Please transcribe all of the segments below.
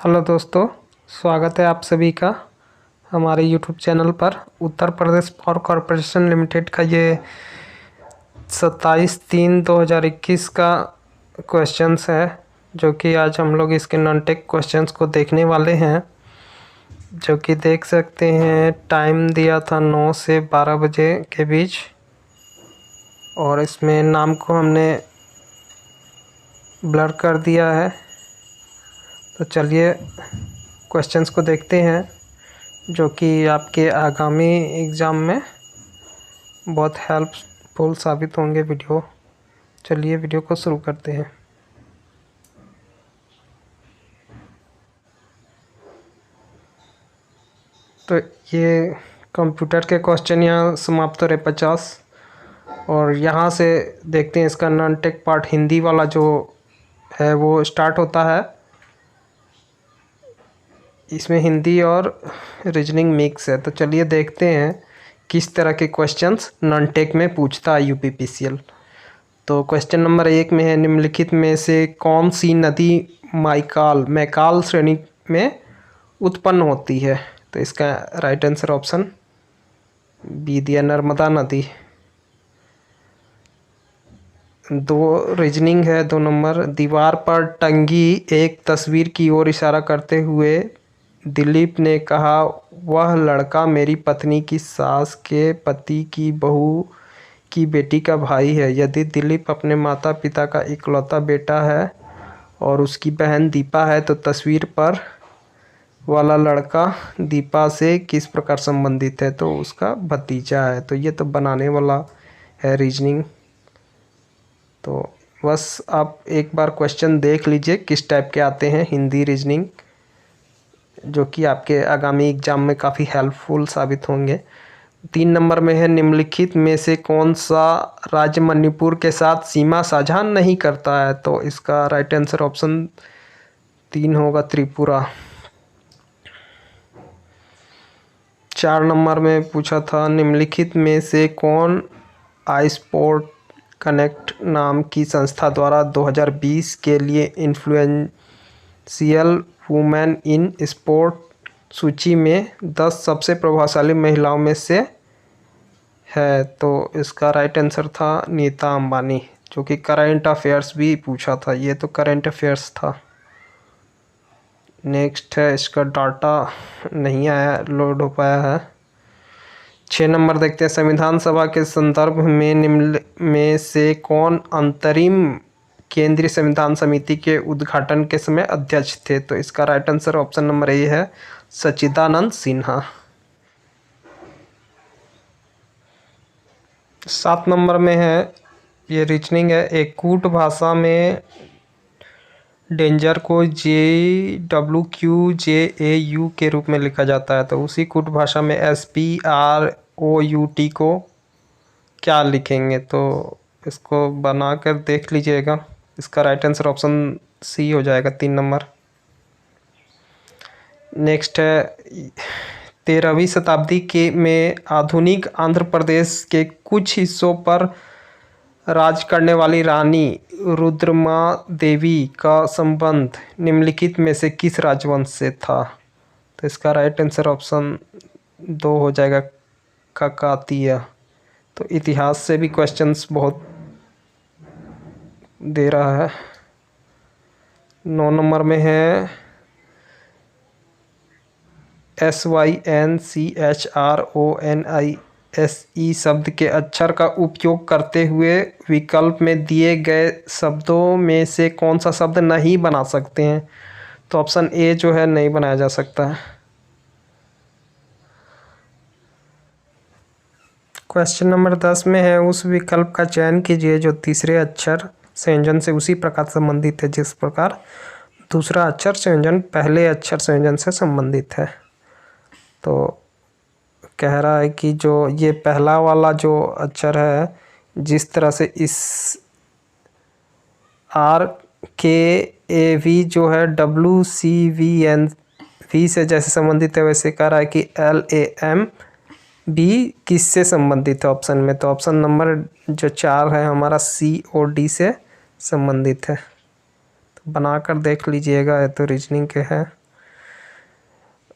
Hello दोस्तों, स्वागत है आप सभी का हमारे यूट्यूब चैनल पर। Uttar Pradesh power corporation limited का ये 27/3/2021 का क्वेश्चंस है, जो कि आज हम लोग इसके नॉन टेक क्वेश्चंस को देखने वाले हैं। जो कि देख सकते हैं, टाइम दिया था 9 से 12 बजे के बीच, और इसमें नाम को हमने ब्लर कर दिया है। तो चलिए क्वेश्चंस को देखते हैं, जो कि आपके आगामी एग्ज़ाम में बहुत हेल्पफुल साबित होंगे वीडियो। चलिए वीडियो को शुरू करते हैं। तो ये कंप्यूटर के क्वेश्चन यहाँ समाप्त हो रहे 50, और यहाँ से देखते हैं इसका नॉन टेक पार्ट हिंदी वाला जो है वो स्टार्ट होता है। इसमें हिंदी और रीजनिंग मिक्स है। तो चलिए देखते हैं किस तरह के क्वेश्चंस नॉन टेक में पूछता है यूपीपीसीएल। तो क्वेश्चन नंबर 1 में है, निम्नलिखित में से कौन सी नदी मैकाल श्रेणी में उत्पन्न होती है? तो इसका राइट आंसर ऑप्शन बी दिया, नर्मदा नदी। 2 रीजनिंग है। 2 नंबर, दीवार पर टंगी एक तस्वीर की ओर इशारा करते हुए दिलीप ने कहा, वह लड़का मेरी पत्नी की सास के पति की बहू की बेटी का भाई है। यदि दिलीप अपने माता पिता का इकलौता बेटा है और उसकी बहन दीपा है, तो तस्वीर पर वाला लड़का दीपा से किस प्रकार संबंधित है? तो उसका भतीजा है। तो ये तो बनाने वाला है रीजनिंग। तो बस आप एक बार क्वेश्चन देख लीजिए किस टाइप के आते हैं हिंदी रीजनिंग, जो कि आपके आगामी एग्जाम में काफ़ी हेल्पफुल साबित होंगे। 3 नंबर में है, निम्नलिखित में से कौन सा राज्य मणिपुर के साथ सीमा साझा नहीं करता है? तो इसका राइट आंसर ऑप्शन 3 होगा, त्रिपुरा। 4 नंबर में पूछा था, निम्नलिखित में से कौन आई स्पोर्ट कनेक्ट नाम की संस्था द्वारा 2020 के लिए इन्फ्लुएंशियल वुमेन इन स्पोर्ट सूची में 10 सबसे प्रभावशाली महिलाओं में से है? तो इसका राइट आंसर था नीता अंबानी, जो कि करंट अफेयर्स भी पूछा था। ये तो करंट अफेयर्स था। नेक्स्ट है, इसका डाटा नहीं आया, लोड हो पाया है। 6 नंबर देखते हैं, संविधान सभा के संदर्भ में निम्न में से कौन अंतरिम केंद्रीय संविधान समिति के उद्घाटन के समय अध्यक्ष थे? तो इसका right answer option number A है, सच्चिदानंद सिन्हा। 7 नंबर में है, ये रीजनिंग है। एक कूट भाषा में डेंजर को JWQJAU के रूप में लिखा जाता है। तो उसी कूट भाषा में SPROUT को क्या लिखेंगे? तो इसको बनाकर देख लीजिएगा। इसका राइट आंसर ऑप्शन सी हो जाएगा, 3 नंबर। नेक्स्ट है, 13वीं शताब्दी के में आधुनिक आंध्र प्रदेश के कुछ हिस्सों पर राज करने वाली रानी रुद्रमा देवी का संबंध निम्नलिखित में से किस राजवंश से था? तो इसका राइट आंसर ऑप्शन 2 हो जाएगा, काकतीय। तो इतिहास से भी क्वेश्चंस बहुत दे रहा है। 9 नंबर में है, SYNCHRONISE शब्द के अक्षर का उपयोग करते हुए विकल्प में दिए गए शब्दों में से कौन सा शब्द नहीं बना सकते हैं? तो ऑप्शन ए जो है, नहीं बनाया जा सकता है। क्वेश्चन नंबर 10 में है, उस विकल्प का चयन कीजिए जो तीसरे अक्षर संयोजन से उसी प्रकार संबंधित है जिस प्रकार दूसरा अक्षर संयोजन पहले अक्षर संयोजन से संबंधित है। तो कह रहा है कि जो ये पहला वाला जो अक्षर है, जिस तरह से इस RKAV जो है WCVNV से जैसे संबंधित है, वैसे कह रहा है कि LAMB किससे संबंधित है ऑप्शन में? तो ऑप्शन नंबर जो 4 है हमारा, COD से संबंधित है। तो बनाकर देख लीजिएगा, ये तो रीजनिंग के है।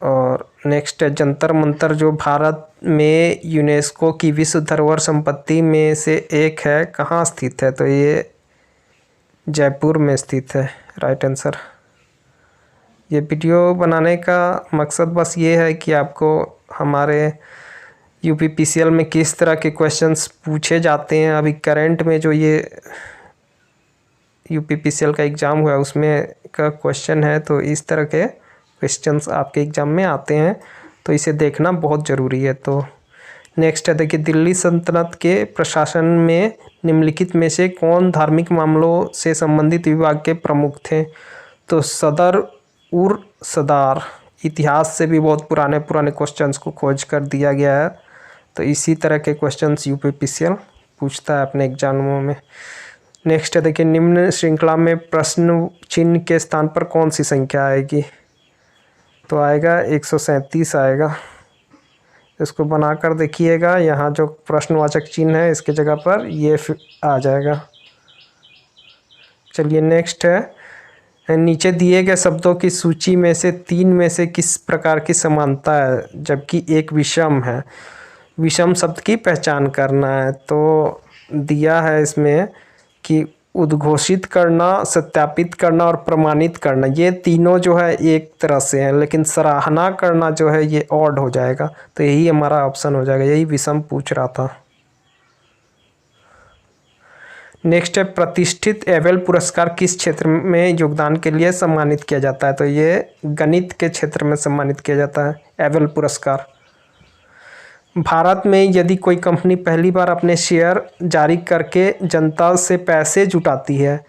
और नेक्स्ट है जंतर मंतर, जो भारत में यूनेस्को की विश्व धरोहर संपत्ति में से एक है, कहाँ स्थित है? तो ये जयपुर में स्थित है, राइट आंसर। ये वीडियो बनाने का मकसद बस ये है कि आपको हमारे यूपीपीसीएल में किस तरह के क्वेश्चंस पूछे जाते हैं। अभी करंट में जो ये यूपीपीसीएल का एग्ज़ाम हुआ है उसमें का क्वेश्चन है, तो इस तरह के क्वेश्चंस आपके एग्ज़ाम में आते हैं, तो इसे देखना बहुत ज़रूरी है। तो नेक्स्ट है, देखिए, दिल्ली सल्तनत के प्रशासन में निम्नलिखित में से कौन धार्मिक मामलों से संबंधित विभाग के प्रमुख थे? तो सदर उर सदार। इतिहास से भी बहुत पुराने पुराने क्वेश्चंस को खोज कर दिया गया है, तो इसी तरह के क्वेश्चंस यूपीपीसीएल पूछता है अपने एग्जामों में। नेक्स्ट है, देखिए, निम्न श्रृंखला में प्रश्न चिन्ह के स्थान पर कौन सी संख्या आएगी? तो आएगा 137 आएगा। इसको बनाकर देखिएगा, यहाँ जो प्रश्नवाचक चिन्ह है इसके जगह पर ये आ जाएगा। चलिए नेक्स्ट है, नीचे दिए गए शब्दों की सूची में से 3 में से किस प्रकार की समानता है जबकि एक विषम है? विषम शब्द की पहचान करना है। तो दिया है इसमें कि उद्घोषित करना, सत्यापित करना और प्रमाणित करना, ये तीनों जो है एक तरह से हैं, लेकिन सराहना करना जो है ये ऑड हो जाएगा, तो यही हमारा ऑप्शन हो जाएगा, यही विषम पूछ रहा था। नेक्स्ट है, प्रतिष्ठित एबेल पुरस्कार किस क्षेत्र में योगदान के लिए सम्मानित किया जाता है? तो ये गणित के क्षेत्र में सम्मानित किया जाता है एबेल पुरस्कार। भारत में यदि कोई कंपनी पहली बार अपने शेयर जारी करके जनता से पैसे जुटाती है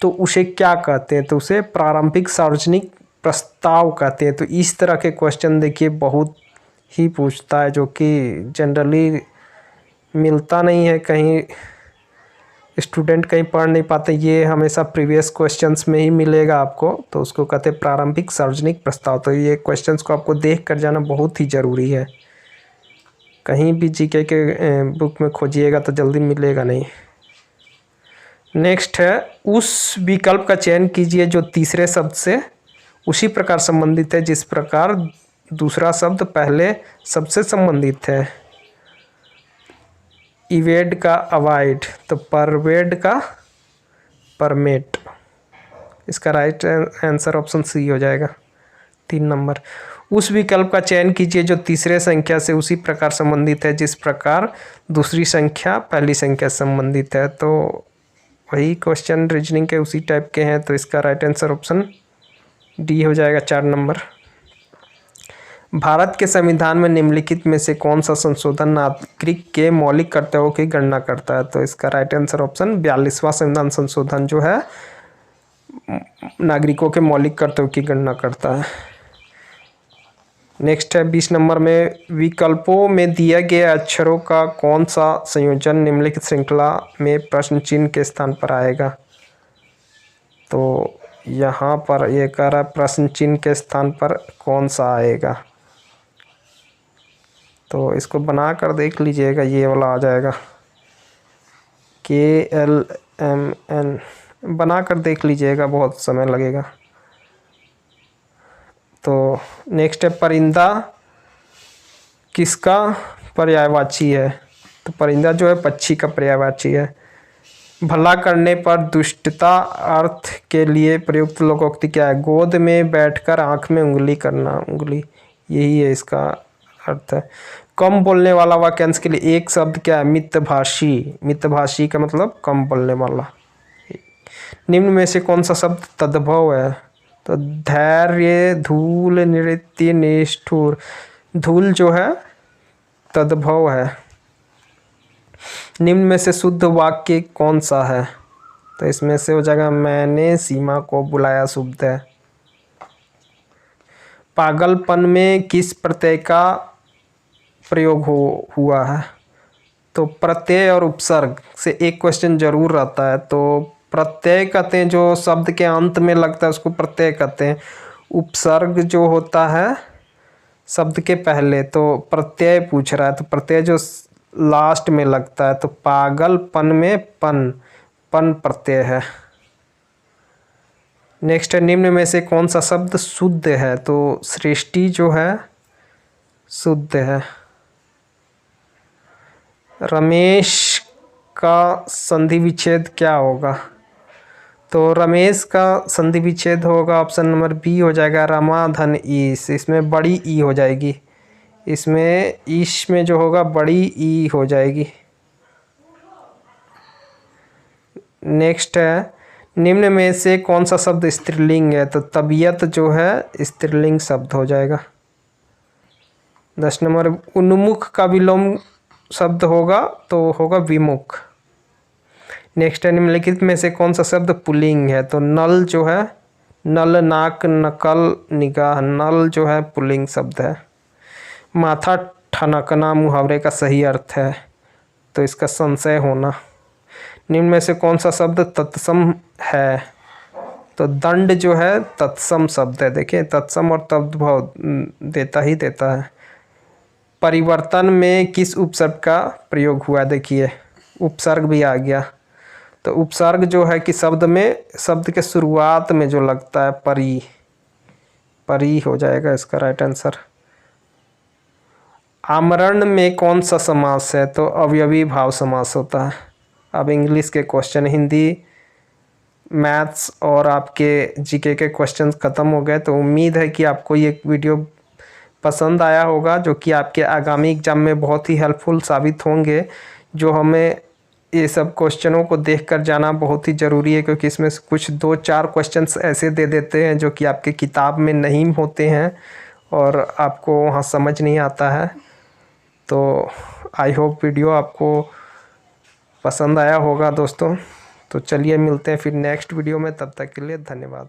तो उसे क्या कहते हैं? तो उसे प्रारंभिक सार्वजनिक प्रस्ताव कहते हैं। तो इस तरह के क्वेश्चन देखिए बहुत ही पूछता है, जो कि जनरली मिलता नहीं है, कहीं स्टूडेंट कहीं पढ़ नहीं पाते, ये हमेशा प्रीवियस क्वेश्चंस में ही मिलेगा आपको, तो उसको कहते हैं प्रारंभिक सार्वजनिक प्रस्ताव। तो ये क्वेश्चंस को आपको देख कर जाना बहुत ही ज़रूरी है, कहीं भी जीके के बुक में खोजिएगा तो जल्दी मिलेगा नहीं। नेक्स्ट है, उस विकल्प का चयन कीजिए जो तीसरे शब्द से उसी प्रकार संबंधित है जिस प्रकार दूसरा शब्द पहले शब्द से संबंधित है। इवेड का अवॉइड, तो परवेड का परमेट। इसका राइट आंसर ऑप्शन सी हो जाएगा, 3 नंबर। उस विकल्प का चयन कीजिए जो तीसरे संख्या से उसी प्रकार संबंधित है जिस प्रकार दूसरी संख्या पहली संख्या से संबंधित है। तो वही क्वेश्चन रीजनिंग के उसी टाइप के हैं, तो इसका राइट आंसर ऑप्शन डी हो जाएगा, 4 नंबर। भारत के संविधान में निम्नलिखित में से कौन सा संशोधन नागरिक के मौलिक कर्तव्यों की गणना करता है? तो इसका राइट आंसर ऑप्शन 42वां संविधान संशोधन जो है नागरिकों के मौलिक कर्तव्यों की गणना करता है। नेक्स्ट है, 20 नंबर में, विकल्पों में दिए गए अक्षरों का कौन सा संयोजन निम्नलिखित श्रृंखला में प्रश्न चिन्ह के स्थान पर आएगा? तो यहाँ पर ये कह रहा है प्रश्न चिन्ह के स्थान पर कौन सा आएगा, तो इसको बना कर देख लीजिएगा, ये वाला आ जाएगा KLMN, बना कर देख लीजिएगा, बहुत समय लगेगा। तो नेक्स्ट है, परिंदा किसका पर्यायवाची है? तो परिंदा जो है पक्षी का पर्यायवाची है। भला करने पर दुष्टता अर्थ के लिए प्रयुक्त लोकोक्ति क्या है? गोद में बैठकर आँख में उंगली करना, उंगली, यही है इसका अर्थ है। कम बोलने वाला वाक्यांश के लिए एक शब्द क्या है? मितभाषी। मितभाषी का मतलब कम बोलने वाला। निम्न में से कौन सा शब्द तद्भव है? तो धैर्य, धूल, नृत्य, निष्ठुर। धूल जो है तद्भव है। निम्न में से शुद्ध वाक्य कौन सा है? तो इसमें से हो जाएगा मैंने सीमा को बुलाया, शुद्ध है। पागलपन में किस प्रत्यय का प्रयोग हुआ है? तो प्रत्यय और उपसर्ग से एक क्वेश्चन जरूर रहता है। तो प्रत्यय कहते हैं जो शब्द के अंत में लगता है उसको प्रत्यय कहते हैं। उपसर्ग जो होता है शब्द के पहले, तो प्रत्यय पूछ रहा है, तो प्रत्यय जो लास्ट में लगता है, तो पागलपन में पन, पन प्रत्यय है। नेक्स्ट है, निम्न में से कौन सा शब्द शुद्ध है? तो सृष्टि जो है शुद्ध है। रमेश का संधि विच्छेद क्या होगा? तो रमेश का संधि विच्छेद होगा ऑप्शन नंबर बी हो जाएगा, रमा धन ईश। इसमें बड़ी ई हो जाएगी, इसमें ईश में जो होगा बड़ी ई हो जाएगी। नेक्स्ट है, निम्न में से कौन सा शब्द स्त्रीलिंग है? तो तबीयत जो है स्त्रीलिंग शब्द हो जाएगा। 10 नंबर, उन्मुख का विलोम शब्द होगा तो होगा विमुख। नेक्स्ट है, निम्नलिखित में से कौन सा शब्द पुल्लिंग है? तो नल जो है, नल, नाक, नकल, निगाह, नल जो है पुल्लिंग शब्द है। माथा ठनकना मुहावरे का सही अर्थ है, तो इसका संशय होना। निम्न में से कौन सा शब्द तत्सम है? तो दंड जो है तत्सम शब्द है। देखिए तत्सम और तद्भव देता ही देता है। परिवर्तन में किस उपसर्ग का प्रयोग हुआ? देखिए उपसर्ग भी आ गया। तो उपसर्ग जो है कि शब्द में, शब्द के शुरुआत में जो लगता है, परी, परी हो जाएगा इसका राइट आंसर। आमरण में कौन सा समास है? तो अवयवी भाव समास होता है। अब इंग्लिश के क्वेश्चन, हिंदी, मैथ्स और आपके जीके के क्वेश्चंस ख़त्म हो गए। तो उम्मीद है कि आपको ये वीडियो पसंद आया होगा, जो कि आपके आगामी एग्जाम में बहुत ही हेल्पफुल साबित होंगे। जो हमें ये सब क्वेश्चनों को देखकर जाना बहुत ही ज़रूरी है, क्योंकि इसमें कुछ 2-4 क्वेश्चंस ऐसे दे देते हैं जो कि आपके किताब में नहीं होते हैं और आपको वहाँ समझ नहीं आता है। तो आई होप वीडियो आपको पसंद आया होगा दोस्तों। तो चलिए मिलते हैं फिर नेक्स्ट वीडियो में, तब तक के लिए धन्यवाद।